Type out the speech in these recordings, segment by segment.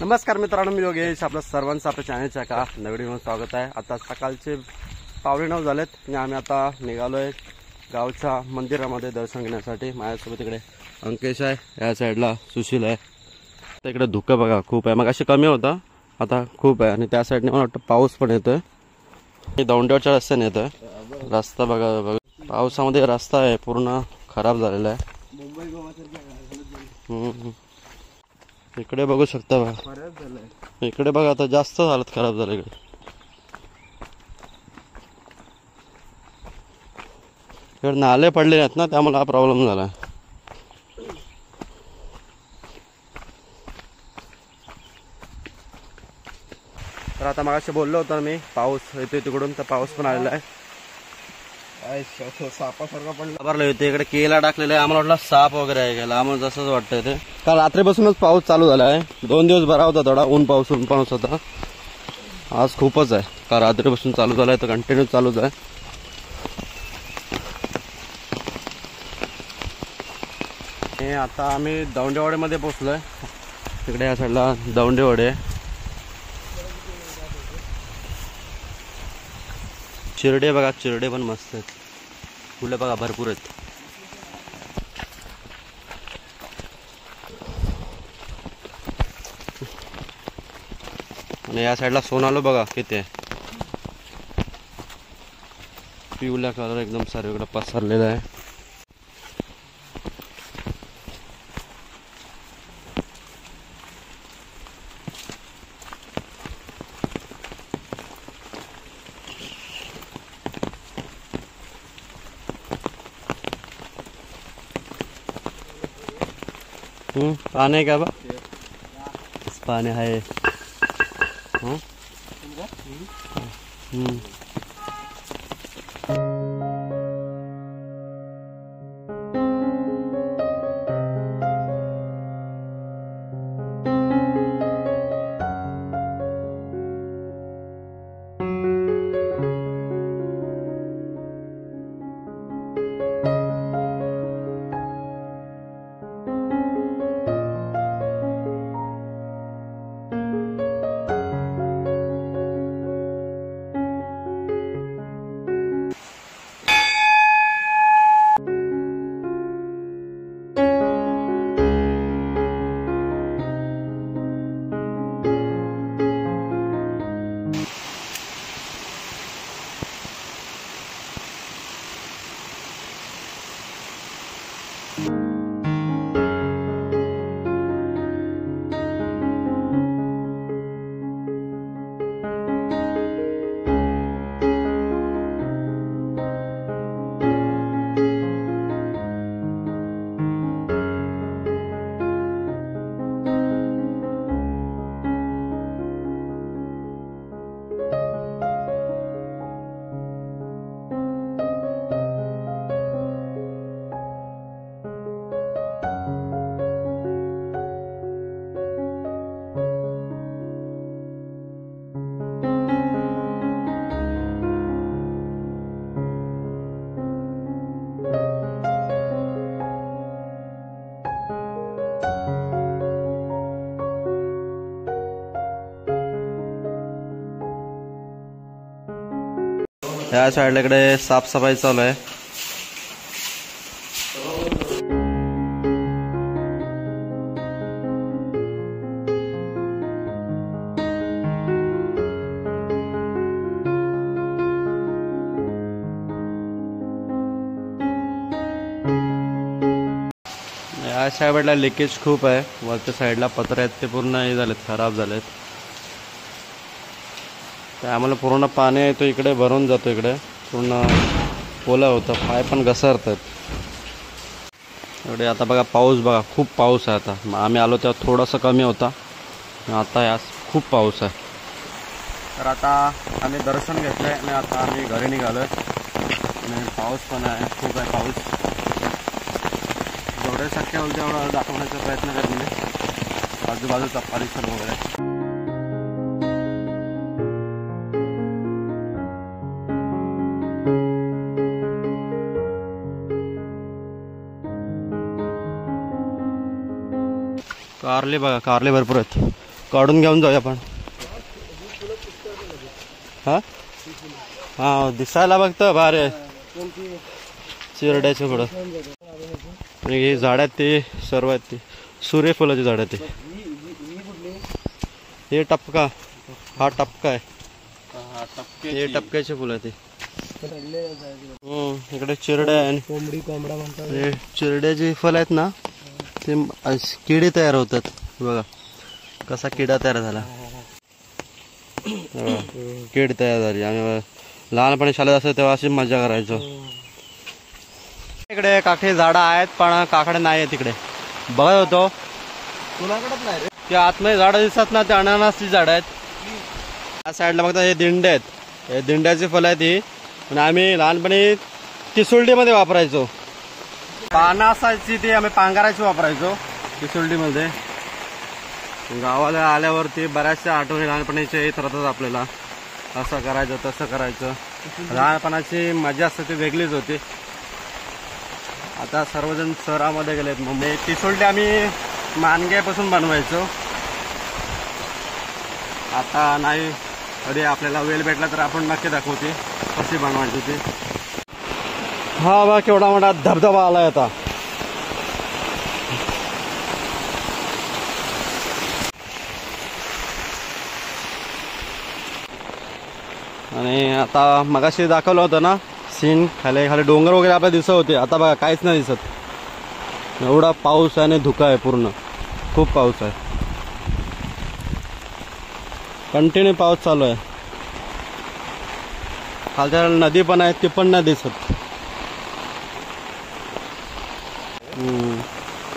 नमस्कार मित्रांनो, मी योगेश. आपल्या सर्वांचं आपल्या चॅनलच्या एका नवीन स्वागत आहे. आता सकाळचे 9:15 झालेत आणि आम्ही आता निघालोय गावच्या मंदिरामध्ये दर्शन घेण्यासाठी. माझ्यासोबत इकडे अंकेश आहे, या साईडला सुशील आहे. तिकडे धुकं बघा खूप आहे, मग अशी कमी होता, आता खूप आहे. आणि त्या साईडने मला वाटतं पाऊस पण येतोय. दौंडेवरच्या रस्त्याने येतोय. रस्ता बघा, पावसामध्ये रस्ता आहे पूर्ण खराब झालेला आहे. इकडे बघू शकता बघा, इकडे बघा आता जास्त हालत खराब झाली. इकडे नाले पडले आहेत ना, त्यामुळे हा प्रॉब्लेम झाला. तर आता मगाशी बोललो होतो मी, पाऊस येतोय तिकडून, तर पाऊस पण आलेला आहे. सापासारखा पण घाबरलो होते. इकडे केला टाकलेला आहे, आम्हाला वाटलं साप वगैरे आहे गेला, आम्हाला जसंच वाटतंय ते. काल रात्रीपासूनच पाऊस चालू झाला आहे. 2 दिवस बरा होता, थोडा ऊन पाऊस होता. आज खूपच आहे, काल रात्रीपासून चालू झालाय तर कंटिन्यू चालूच आहे. आता आम्ही दौंडेवाडीमध्ये पोहोचलोय. तिकडे या साईडला दौंडेवाडी आहे. चिरडे बघा, चिरडे पण मस्त आहेत. फुलं बघा भरपूर आहेत. आणि या साईडला सोनालो बघा किती आहे. पिवळा कलर एकदम सर्वीकडे पसरलेला आहे. पाणी आहे का बा? पाणी आहे. या साईडला इकडे साफसफाई चालू आहे. या साईडला लिकेज खूप आहे. वरच्या साईडला पत्रे आहेत ते पूर्ण हे झालेत, खराब झालेत. आम्हाला पूर्ण पाणी येतो, इकडे भरून जातो. इकडे पूर्ण ओलं होतं, पाय पण घसरतात इकडे. आता बघा पाऊस बघा, खूप पाऊस आहे. आता आम्ही आलो तेव्हा थोडासा कमी होता, आता यास खूप पाऊस आहे. तर आता आम्ही दर्शन घेतलं आहे आणि आता आम्ही घरी निघालो आहे. आणि पाऊस पण आहे, खूप आहे पाऊस. जेवढे शक्य होईल तेवढं दाखवण्याचा प्रयत्न करतो. आजूबाजूचा परिसर वगैरे. कारले बघा, कारले भरपूर आहेत. काढून घेऊन जाऊया आपण. हा हा दिसायला बघतं भारी चिरड्याचे पुढं. ही झाड आहेत ते सर्व आहेत ते सूर्यफुलाची झाड आहेत ते. हे टपका, हा टपका आहे. हे टपक्याचे फुलं आहे ते. इकडे चिरड्या आहे. कोंबडी कोंबडा म्हणतात. हे चिरड्याचे फल आहेत ना ते किडे तयार होतात. बघा कसा किडा तयार झाला. कीड तयार झाली. आम्ही लहानपणी शाळेत असतो तेव्हा अशी मजा करायचो. इकडे काकडे झाडं आहेत पण काकडे नाही आहेत. तिकडे बघत होतो कुणाकडेच नाही रे. ते आतमध्ये झाडं दिसतात ना ते अननसची झाडं आहेत. त्या साईडला बघता हे दिंडे आहेत. हे दिंड्याची फळं आहेत ही. आणि आम्ही लहानपणी तिसुर्डीमध्ये वापरायचो. पानं असायची ती आम्ही पांघरायची वापरायचो तिसुर्डीमध्ये. गावाला आल्यावरती बऱ्याचशा आठवणी लहानपणीच्या येत राहतात आपल्याला. असं करायचं तसं करायचं. लहानपणाची मजा असते ती वेगळीच होती. आता सर्वजण शहरामध्ये गेलेत. मुंबई तिसुर्डी आम्ही मानग्यापासून बनवायचो. आता नाही. कधी आपल्याला वेळ भेटला तर आपण नक्की दाखवते कशी बनवायची ती. हा बा केवढा मोठा धबधबा आलाय आता. आणि आता मगाशी दाखवलं होतं ना सीन. खाली खाली डोंगर वगैरे आपल्याला दिसत होते. आता बघा काहीच नाही दिसत. एवढा पाऊस आहे आणि धुका आहे पूर्ण. खूप पाऊस आहे. कंटिन्यू पाऊस चालू आहे. खालच्या नदी पण आहे ती पण नाही दिसत.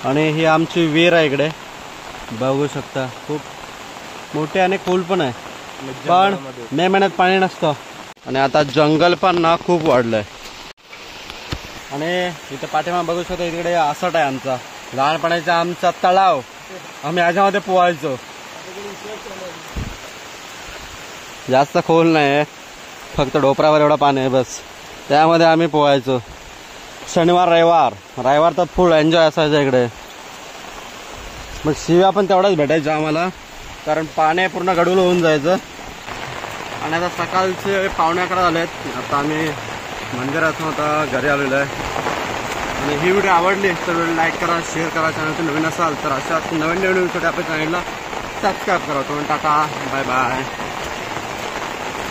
आणि ही आमची विहीर आहे इकडे बघू शकता. खूप मोठी आणि खोल पण आहे. पण मे महिन्यात पाणी नसतं. आणि आता जंगल पण ना खूप वाढलंय. आणि इथं पाठीमागे बघू शकता इकडे आसट आहे आमचा. लहानपणाचा आमचा तलाव. आम्ही याच्यामध्ये पोहायचो. जास्त खोल नाही फक्त डोपरावर एवढा पाणी आहे बस. त्यामध्ये आम्ही पोहायचो. शनिवार रविवार तर फुल एन्जॉय असायचं इकडे. मग शिव्या पण तेवढाच भेटायच्या आम्हाला कारण पाणी पूर्ण गडूल होऊन जायचं. आणि आता सकाळचे 11:15 झालेत. आता आम्ही मंदिरातून आता घरी आलेलो आहे. आणि ही व्हिडिओ आवडली तर व्हिडिओ लाईक करा, शेअर करा. चॅनल नवीन असाल तर अशा नवीन व्हिडिओ आपल्या चॅनलला सबस्क्राईब करा. Tata bye bye.